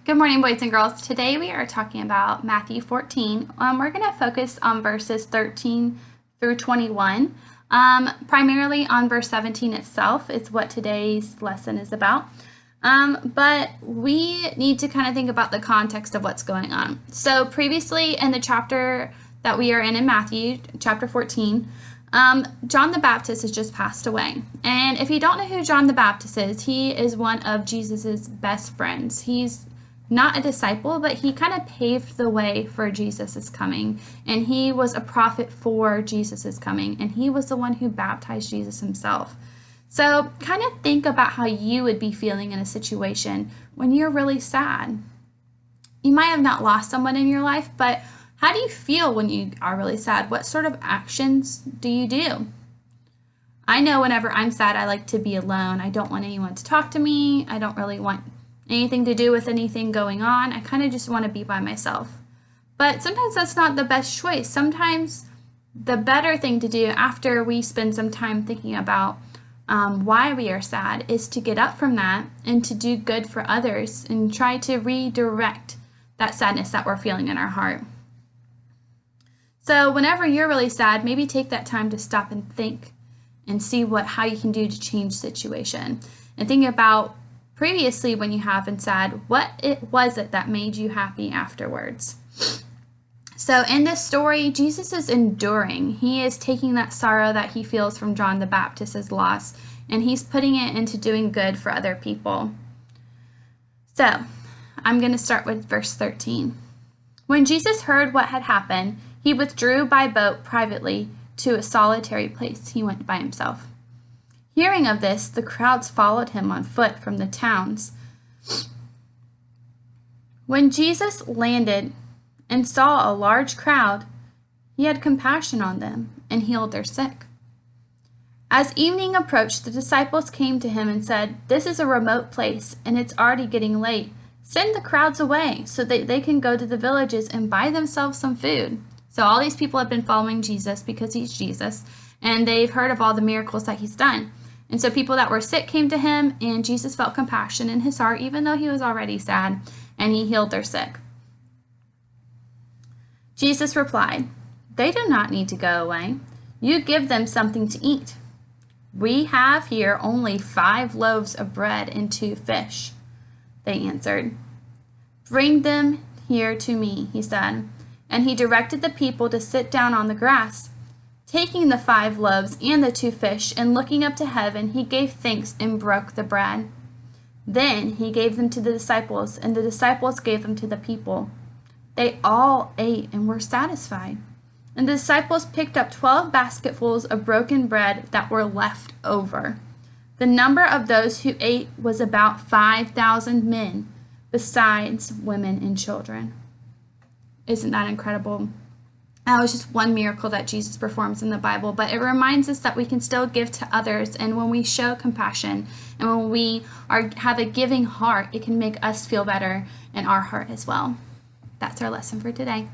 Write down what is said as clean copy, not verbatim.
Good morning, boys and girls. Today we are talking about Matthew 14. We're going to focus on verses 13 through 21. Primarily on verse 17 itself. It's what today's lesson is about. But we need to kind of think about the context of what's going on. So previously in the chapter that we are in Matthew, chapter 14, John the Baptist has just passed away. And if you don't know who John the Baptist is, he is one of Jesus's best friends. He's not a disciple, but he kind of paved the way for Jesus's coming. And he was a prophet for Jesus's coming. And he was the one who baptized Jesus himself. So kind of think about how you would be feeling in a situation when you're really sad. You might have not lost someone in your life, but how do you feel when you are really sad? What sort of actions do you do? I know whenever I'm sad, I like to be alone. I don't want anyone to talk to me. I don't really want anything to do with anything going on. I kind of just want to be by myself. But sometimes that's not the best choice. Sometimes the better thing to do after we spend some time thinking about why we are sad is to get up from that and to do good for others and try to redirect that sadness that we're feeling in our heart. So whenever you're really sad, maybe take that time to stop and think and see how you can do to change the situation. And think about previously when you have been sad, what it was that made you happy afterwards. So in this story, Jesus is enduring. He is taking that sorrow that he feels from John the Baptist's loss, and he's putting it into doing good for other people. So I'm going to start with verse 13. When Jesus heard what had happened, he withdrew by boat privately to a solitary place. He went by himself. Hearing of this, the crowds followed him on foot from the towns. When Jesus landed and saw a large crowd, he had compassion on them and healed their sick. As evening approached, the disciples came to him and said, "This is a remote place, and it's already getting late. Send the crowds away so that they can go to the villages and buy themselves some food." So all these people have been following Jesus because he's Jesus, and they've heard of all the miracles that he's done. And so people that were sick came to him, and Jesus felt compassion in his heart, even though he was already sad, and he healed their sick. Jesus replied, "They do not need to go away. You give them something to eat." "We have here only 5 loaves of bread and 2 fish," they answered. "Bring them here to me," he said. And he directed the people to sit down on the grass. Taking the 5 loaves and the 2 fish, and looking up to heaven, he gave thanks and broke the bread. Then he gave them to the disciples, and the disciples gave them to the people. They all ate and were satisfied. And the disciples picked up 12 basketfuls of broken bread that were left over. The number of those who ate was about 5,000 men, besides women and children. Isn't that incredible? That was just one miracle that Jesus performs in the Bible, but it reminds us that we can still give to others, and when we show compassion and when we have a giving heart, it can make us feel better in our heart as well. That's our lesson for today.